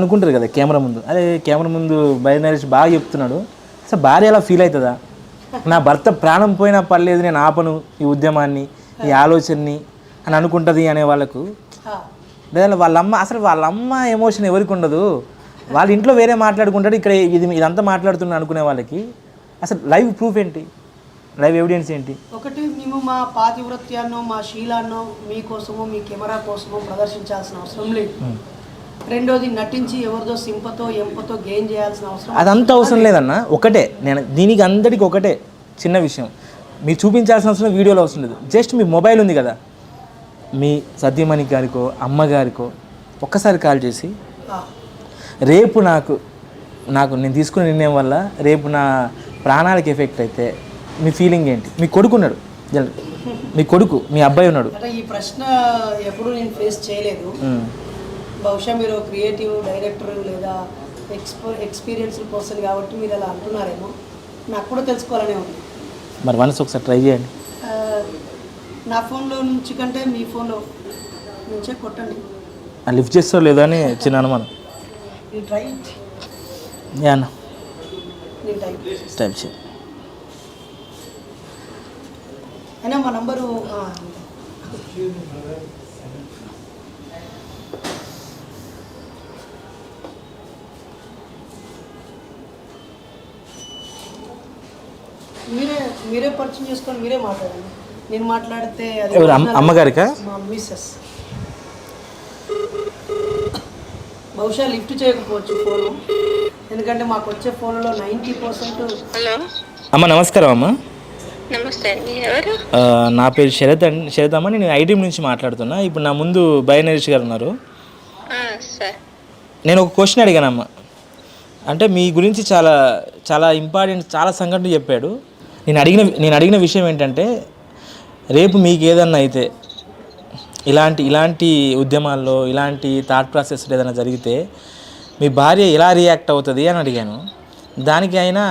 అనుకుంటారు కదా కెమెరా ముందు, అదే కెమెరా ముందు బై నరేష్ బాగా చెప్తున్నాడు. అసలు భార్య ఎలా ఫీల్ అవుతుందా, నా భర్త ప్రాణం పోయినా పర్లేదు నేను ఆపను ఈ ఉద్యమాన్ని, ఈ ఆలోచనని అని అనుకుంటుంది అనే వాళ్ళకు, లేదా వాళ్ళమ్మ ఎమోషన్ ఎవరికి ఉండదు, వాళ్ళ ఇంట్లో వేరే మాట్లాడుకుంటాడు, ఇక్కడ ఇదంతా మాట్లాడుతున్నా అనుకునే వాళ్ళకి అసలు లైవ్ ప్రూఫ్ ఏంటి, లైవ్ ఎవిడెన్స్ ఏంటి? ఒకటి, మేము మా పాతివృత్యాన్నో మా శీలాన్నో మీకోసమో మీ కెమెరా కోసమో ప్రదర్శించాల్సిన అవసరం లేదు. రెండోది, నటించి ఎవరిదో సింపతో ఎంపతో గెయిన్ చేయాల్సిన అవసరం అదంతా అవసరం లేదన్న. ఒకటే నేను దీనికి అందరికీ ఒకటే చిన్న విషయం, మీరు చూపించాల్సిన అవసరం వీడియోలో అవసరం లేదు. జస్ట్ మీ మొబైల్ ఉంది కదా, మీ సత్యమణి గారికో అమ్మగారికో ఒక్కసారి కాల్ చేసి, రేపు నాకు నేను తీసుకునే నిర్ణయం వల్ల రేపు నా ప్రాణాలకు ఎఫెక్ట్ అయితే మీ ఫీలింగ్ ఏంటి? మీ కొడుకున్నాడు, మీ కొడుకు మీ అబ్బాయి ఉన్నాడు. అంటే ఈ ప్రశ్న ఎప్పుడు నేను ఫేస్ చేయలేదు. బహుశా మీరు క్రియేటివ్ డైరెక్టర్ లేదా ఎక్స్పీరియన్స్డ్ పర్సన్ కాబట్టి మీరు అలా అంటున్నారేమో, నాకు కూడా తెలుసుకోవాలనే ఉంది. మరి వన్స్ ఒకసారి ట్రై చేయండి. నా ఫోన్లో నుంచి కంటే మీ ఫోన్లో నుంచే కొట్టండి. లిఫ్ట్ చేస్తారో లేదా అని చిన్న అనుమానం. ట్రై టైప్ చేయి. అయినా మా నంబరు మీరే పరిచయం చేసుకొని మీరే మాట్లాడండి. నేను మాట్లాడితే అమ్మగారికా మా మిస్సెస్ బహుశా లిఫ్ట్ చేయకపోవచ్చు ఫోను, ఎందుకంటే మాకు వచ్చే ఫోన్లో 90%. హలో అమ్మ, నమస్కారం అమ్మ. నమస్తే అండి, ఎవరు? నా పేరు శరత్ అమ్మ, నేను ఐటీఎం నుంచి మాట్లాడుతున్నా. ఇప్పుడు నా ముందు బై నరేష్ గారు ఉన్నారు. సార్, నేను ఒక క్వశ్చన్ అడిగానమ్మ. అంటే మీ గురించి చాలా చాలా ఇంపార్టెంట్ చాలా సంఘటనలు చెప్పాడు. నేను అడిగిన విషయం ఏంటంటే, రేపు మీకు ఏదన్నా అయితే ఇలాంటి ఉద్యమాల్లో ఇలాంటి థాట్ ప్రాసెస్ ఏదైనా జరిగితే మీ భార్య ఎలా రియాక్ట్ అవుతుంది అని అడిగాను. దానికి అయినా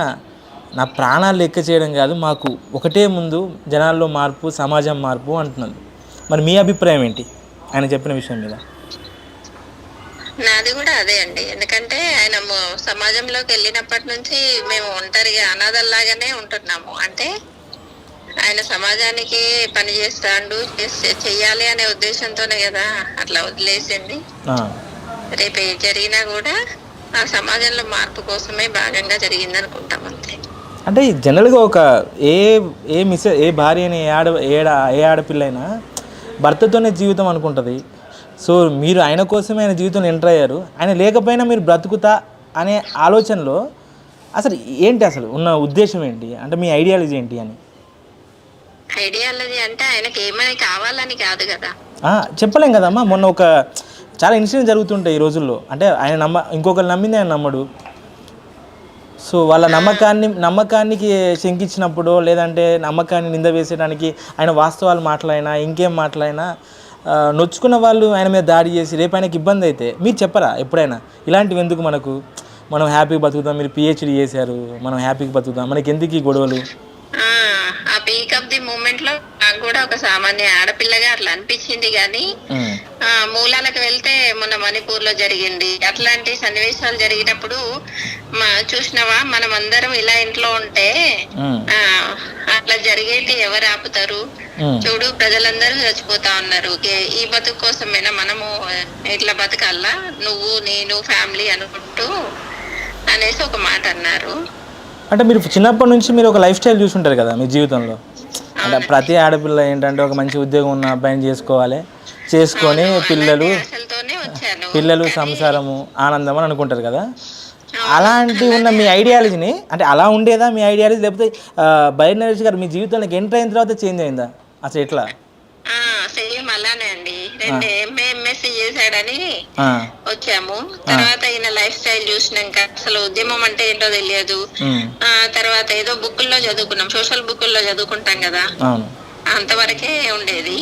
నా ప్రాణాలు లెక్క చేయడం కాదు, మాకు ఒకటే ముందు జనాల్లో మార్పు, సమాజం మార్పు అంటున్నది. మరి మీ అభిప్రాయం ఏంటి ఆయన చెప్పిన విషయం మీద? నాది కూడా అదే అండి. ఎందుకంటే ఆయన సమాజంలోకి వెళ్ళినప్పటి నుంచి మేము ఒంటరిగా అనాథల్లాగానే ఉంటున్నాము. అంటే ఆయన సమాజానికి పని చేస్తాడు, చెయ్యాలి అనే ఉద్దేశంతోనే కదా అట్లా వదిలేసింది. రేపు ఏం జరిగినా కూడా ఆ సమాజంలో మార్పు కోసమే భాగంగా జరిగింది అనుకుంటాం అంతే. అంటే జనరల్గా ఒక ఏ భార్యని ఏ ఆడపిల్ల అయినా భర్తతోనే జీవితం అనుకుంటుంది. సో మీరు ఆయన కోసమే ఆయన జీవితంలో ఎంటర్ అయ్యారు. ఆయన లేకపోయినా మీరు బ్రతుకుతా అనే ఆలోచనలో అసలు ఏంటి, అసలు ఉన్న ఉద్దేశం ఏంటి, అంటే మీ ఐడియాలజీ ఏంటి అని? ఐడియాలజీ అంటే ఆయనకి ఏమైనా కావాలని కాదు కదా, చెప్పలేం కదమ్మా. మొన్న ఒక చాలా ఇన్సిడెంట్ జరుగుతుంటాయి ఈ రోజుల్లో. అంటే ఆయన ఇంకొకరు నమ్మింది ఆయన నమ్మడు. సో వాళ్ళ నమ్మకానికి శంకించినప్పుడు, లేదంటే నమ్మకాన్ని నింద వేసేయడానికి ఆయన వాస్తవాలు మాట్లాడినా ఇంకేం మాట్లాడినా నొచ్చుకున్న వాళ్ళు ఆయన మీద దాడి చేసి రేపు ఆయనకి ఇబ్బంది అయితే మీరు చెప్పరా ఎప్పుడైనా ఇలాంటివి ఎందుకు, మనం హ్యాపీగా బతుకుతాం, మీరు పిహెచ్డి చేశారు, మనం హ్యాపీగా బతుకుతాం, మనకి ఎందుకు ఈ గొడవలు? ఆ పీక్ ఆఫ్ ది మూమెంట్ లో నాకు కూడా ఒక సామాన్య ఆడపిల్లగా అట్లా అనిపించింది. కానీ మూలాలకు వెళ్తే మొన్న మణిపూర్ లో జరిగింది, అట్లాంటి సన్నివేశాలు జరిగినప్పుడు చూసినావా, మనం అందరం ఇలా ఇంట్లో ఉంటే అట్లా జరిగేటి ఎవరు ఆపుతారు? చూడు, ప్రజలందరూ చచ్చిపోతా ఉన్నారు, ఈ బతుకు కోసమేనా మనము ఇట్లా బతకాలా, నువ్వు నేను ఫ్యామిలీ అనుకుంటూ అనేసి ఒక మాట అన్నారు. అంటే మీరు చిన్నప్పటి నుంచి మీరు ఒక లైఫ్ స్టైల్ చూసుంటారు కదా మీ జీవితంలో. అంటే ప్రతి ఆడపిల్ల ఏంటంటే ఒక మంచి ఉద్యోగం ఉన్న అబ్బాయిని చేసుకొని పిల్లలు సంసారము ఆనందం అని అనుకుంటారు కదా. అలాంటి ఉన్న మీ ఐడియాలజీని, అంటే అలా ఉండేదా మీ ఐడియాలజీ, లేకపోతే బై నరేష్ గారు మీ జీవితంలోకి ఎంటర్ అయిన తర్వాత చేంజ్ అయిందా అసలు ఎట్లా? సేమ్ అలానే అండి. ఎంఎస్సీ చేశాడని వచ్చాము. తర్వాత ఈయన లైఫ్ స్టైల్ చూసినాక అసలు ఉద్యమం అంటే ఏంటో తెలియదు. తర్వాత ఏదో బుక్కుల్లో చదువుకున్నాం, సోషల్ బుక్కుల్లో చదువుకుంటాం కదా, అంతవరకే ఉండేది.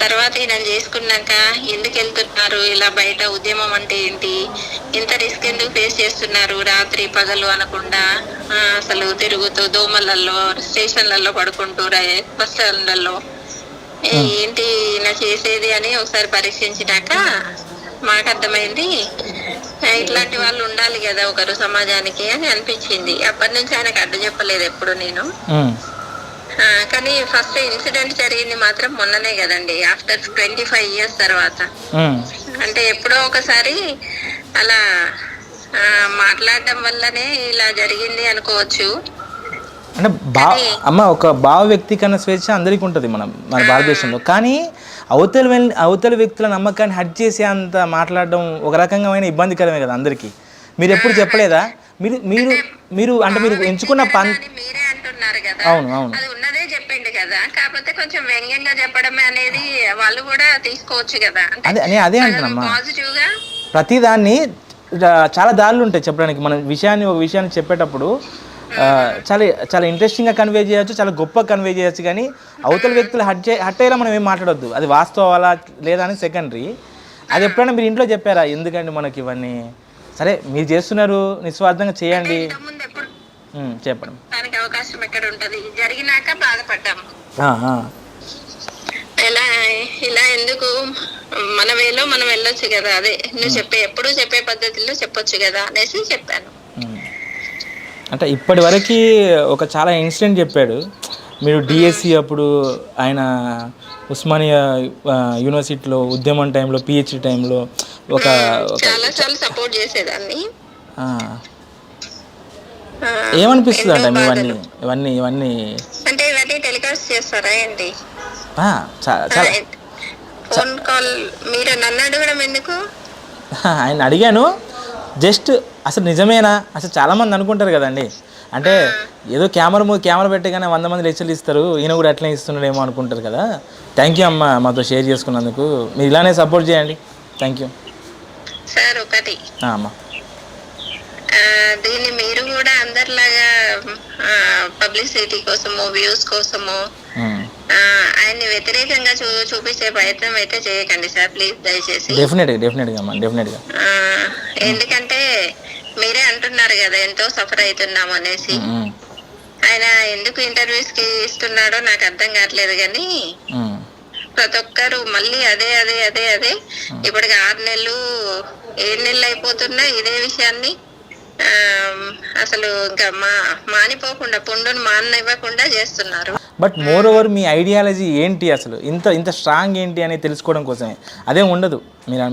తర్వాత ఈయన చేసుకున్నాక ఎందుకు వెళ్తున్నారు ఇలా బయట, ఉద్యమం అంటే ఏంటి, ఇంత రిస్క్ ఎందుకు ఫేస్ చేస్తున్నారు, రాత్రి పగలు అనకుండా అసలు తిరుగుతూ దోమలలో స్టేషన్లలో పడుకుంటూ బస్ స్టాండ్లలో ఏంటి ఈయన చేసేది అని ఒకసారి పరీక్షించినాక మాకు అర్థమైంది ఇట్లాంటి వాళ్ళు ఉండాలి కదా ఒకరు సమాజానికి అని అనిపించింది. అప్పటి నుంచి ఆయనకు అడ్డు చెప్పలేదు ఎప్పుడు నేను. కానీ ఫస్ట్ ఇన్సిడెంట్ జరిగింది మాత్రం మొన్ననే కదండి, ఆఫ్టర్ 25 years తర్వాత. అంటే ఎప్పుడో ఒకసారి అలా మాట్లాడడం వల్లనే ఇలా జరిగింది అనుకోవచ్చు. అంటే అమ్మ ఒక భావ వ్యక్తీకరణ స్వేచ్ఛ అందరికీ ఉంటుంది మన భారతదేశంలో. కానీ అవతల వ్యక్తుల నమ్మకాన్ని హట్ చేసే అంత మాట్లాడడం ఒక రకంగా ఇబ్బందికరమే కదా అందరికీ. మీరు ఎప్పుడు చెప్పలేదా? మీరు మీరు మీరు అంటే మీరు ఎంచుకున్న మీరే అంటున్నారు కదా, అవును అవును అది ఉన్నదే చెప్పిండు కదా, కాకపోతే కొంచెం వ్యంగ్యంగా చెప్పడమే అనేది వాళ్ళు కూడా తీసుకోవచ్చు కదా. అదే అంటున్నామ్మా, పాజిటివ్ గా ప్రతిదాన్ని చాలా దారులు ఉంటాయి చెప్పడానికి. మనం ఒక విషయాన్ని చెప్పేటప్పుడు చాలా చాలా ఇంట్రెస్టింగ్గా కన్వే చేయొచ్చు, చాలా గొప్పగా కన్వే చేయొచ్చు. కానీ అవతల వ్యక్తులు హట్ అయ్యేలా మనం ఏం మాట్లాడొద్దు. అది వాస్తవాలా లేదా అని సెకండరీ. అది ఎప్పుడైనా మీరు ఇంట్లో చెప్పారా? ఎందుకండి మనకి ఇవన్నీ, సరే మీరు చేస్తున్నారు నిస్వార్థంగా చేయండి చెప్పడం. దానికి అవకాశం ఎక్కడ ఉంటది, జరిగినాక బాధపడ్డాము. ఇలా ఎందుకు, మన వేలో మనం వెళ్ళొచ్చు కదా, అదే నువ్వు ఎప్పుడు చెప్పే పద్ధతిలో చెప్పొచ్చు కదా అనేసి చెప్పాను. అంటే ఇప్పటి వరకు ఒక చాలా ఇన్సిడెంట్ చెప్పాడు. మీరు డిఎస్సి అప్పుడు ఆయన ఉస్మానియా యూనివర్సిటీలో ఉద్యమం టైంలో, పిహెచ్డి టైంలో చాలా సపోర్ట్ చేసేదాన్ని. ఏమనిపిస్తుంది అంటే ఇవన్నీ అంటే ఇవన్నీ టెలికాస్ట్ చేస్తారా ఏంటి? ఫోన్ కాల్ మీరు నన్ను అడగడం ఎందుకు? ఆయన అడిగాను జస్ట్, అసలు నిజమేనా? అసలు చాలామంది అనుకుంటారు కదండి, అంటే ఏదో కెమెరా పెట్టగానే 100 మంది లెక్చర్లు ఇస్తారు, ఈయన కూడా అట్లనే ఇస్తున్నాడేమో అనుకుంటారు కదా. థ్యాంక్ యూ అమ్మ మాతో షేర్ చేసుకున్నందుకు. మీరు ఇలానే సపోర్ట్ చేయండి. Thank you sir. ఒకటి అమ్మా, దీన్ని మీరు కూడా అందరిలాగా పబ్లిసిటీ కోసము, వ్యూస్ కోసము ఆయన్ని వ్యతిరేకంగా చూపించే ప్రయత్నం అయితే చేయకండి సార్, ప్లీజ్ దయచేసి. డెఫినెట్గా. ఎందుకంటే మీరే అంటున్నారు కదా ఎంతో సఫర్ అవుతున్నాము అనేసి. ఆయన ఎందుకు ఇంటర్వ్యూస్ కి ఇస్తున్నాడో నాకు అర్థం కావట్లేదు. కానీ ప్రతి ఒక్కరు మళ్ళీ అదే ఇప్పటికి 6 నెలలు 7 నెలలు అయిపోతున్నా ఇదే విషయాన్ని అసలు ఇంకా మానిపోకుండా, పుండును మానివ్వకుండా చేస్తున్నారు. But more over me ideology ఏంటి, అసలు ఇంత స్ట్రాంగ్ ఏంటి అనేది తెలుసుకోవడం కోసమే. అదేం ఉండదు,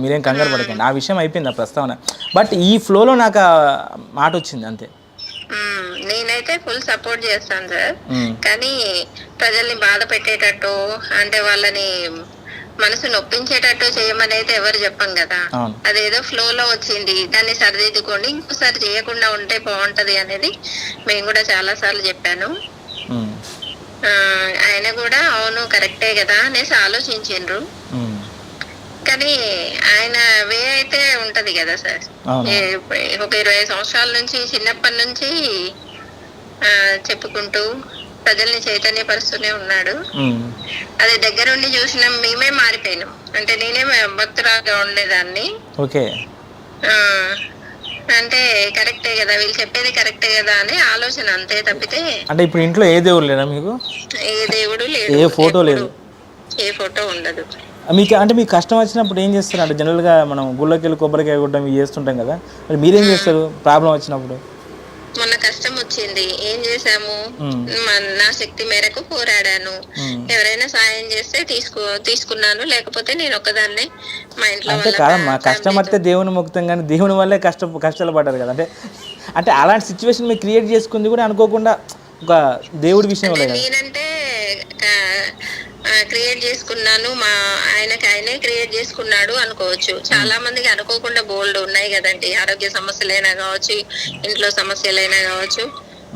మీరేం కంగారు పడకండి, ఆ విషయం అయిపోయింది ఆ ప్రస్తావన. బట్ ఈ ఫ్లోలో నాకు మాట వచ్చింది అంతే. నేనైతే ఫుల్ సపోర్ట్ చేస్తాను సార్. కానీ ప్రజల్ని బాధ పెట్టేటట్టు, అంటే వాళ్ళని మనసు నొప్పించేటట్టు చేయమని అయితే ఎవరు చెప్పం కదా. అదేదో ఫ్లోలో వచ్చింది, దాన్ని సరిదిద్దుకోండి, ఇంకోసారి చేయకుండా ఉంటే బాగుంటది అనేది మేము కూడా చాలా సార్లు చెప్పాను. ఆయన కూడా అవును కరెక్టే కదా అనేసి ఆలోచించిండ్రు. కానీ ఆయన వే అయితే ఉంటది కదా సార్. ఒక 20 సంవత్సరాల నుంచి, చిన్నప్పటి నుంచి చెప్పుకుంటూ ప్రజల్ని చైతన్యపరుస్తూనే ఉన్నాడు. అది దగ్గరుండి చూసిన మేమే మారిపోయినాం. అంటే నేనే భక్తురాలుగా ఉండేదాన్ని. అంటే కరెక్టే కదా, వీళ్ళు చెప్పేది కరెక్టే కదా అనే ఆలోచన, అంతే తప్పితే. అంటే ఇప్పుడు ఇంట్లో ఏ దేవుడు లేడా మీకు? ఏ దేవుడు లేదు, ఏ ఫోటో లేదు, ఏ ఫోటో ఉండదు. మీకు కష్టం వచ్చినప్పుడు ఏం చేస్తారు? అంటే జనరల్గా మనం గుళ్ళకి వెళ్ళి కొబ్బరికాయ కొట్టడం ఇవి చేస్తుంటాం కదా, మరి మీరేం చేస్తారు ప్రాబ్లం వచ్చినప్పుడు? మొన్న కష్టం వచ్చింది, ఏం చేసాము, నా శక్తి మేరకు పోరాడాను. ఎవరైనా సాయం చేస్తే తీసుకున్నాను, లేకపోతే నేను ఒక్కదాన్నే మా ఇంట్లో. అంటే కాదమ్మా, కష్టం వస్తే దేవుని మొక్కుతాం, కానీ దేవుని వల్లే కష్టాలు పడ్డారు కదా. అంటే అలాంటి సిచ్యువేషన్ మీరు క్రియేట్ చేసుకుంది కూడా అనుకోకుండా ఒక దేవుడి విషయం. నేనంటే క్రియేట్ చేసుకున్నాను, మా ఆయనే క్రియేట్ చేసుకున్నాడు అనుకోవచ్చు. చాలా మందికి అనుకోకుండా బోల్డ్ ఉన్నాయి కదండి, ఆరోగ్య సమస్యలైనా కావచ్చు, ఇంట్లో సమస్యలైనా కావచ్చు,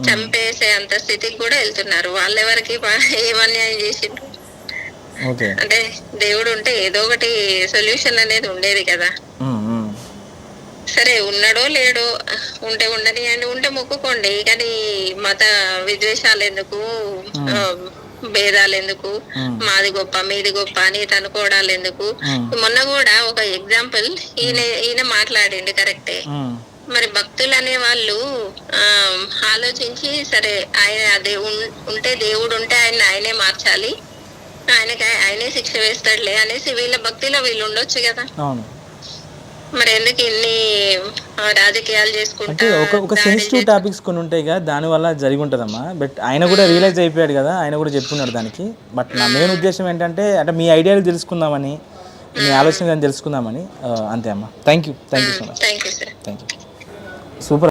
చంపేసే అంత స్థితికి కూడా వెళ్తున్నారు. వాళ్ళెవరికి ఏమన్యాయం చేసిండ్రు? అంటే దేవుడు ఉంటే ఏదో ఒకటి సొల్యూషన్ అనేది ఉండేది కదా. సరే ఉన్నాడో లేడో, ఉంటే ఉండని అని ఉంటే మొక్కుకోండి, కానీ మత విద్వేషాలు ఎందుకు, భేదాలు ఎందుకు, మాది గొప్ప మీది గొప్ప అని అనుకోవడాలు ఎందుకు? మొన్న కూడా ఒక ఎగ్జాంపుల్, ఈయన మాట్లాడిండు కరెక్టే. మరి భక్తులు అనే వాళ్ళు ఆలోచించి, సరే ఆయన అదే ఉంటే దేవుడు ఉంటే ఆయనే మార్చాలి, ఆయనే శిక్ష వేస్తాడులే అనేసి వీళ్ళ భక్తిలో వీళ్ళు ఉండొచ్చు కదా. మరి ఎందుకు ఇన్ని రాజకీయాలు అంటే చేసుకుంటా ఒక సెన్సిటివ్ టాపిక్స్ కొన్ని ఉంటాయి కదా, దానివల్ల జరిగి ఉంటుందమ్మా. బట్ ఆయన కూడా రియలైజ్ అయిపోయాడు కదా, ఆయన కూడా చెప్పున్నాడు దానికి. బట్ నా మెయిన్ ఉద్దేశం ఏంటంటే అంటే మీ ఐడియాలు తెలుసుకుందామని, మీ ఆలోచన కానీ తెలుసుకుందామని. అంతే అమ్మా. Thank you so much. Thank you sir. Thank you. Super.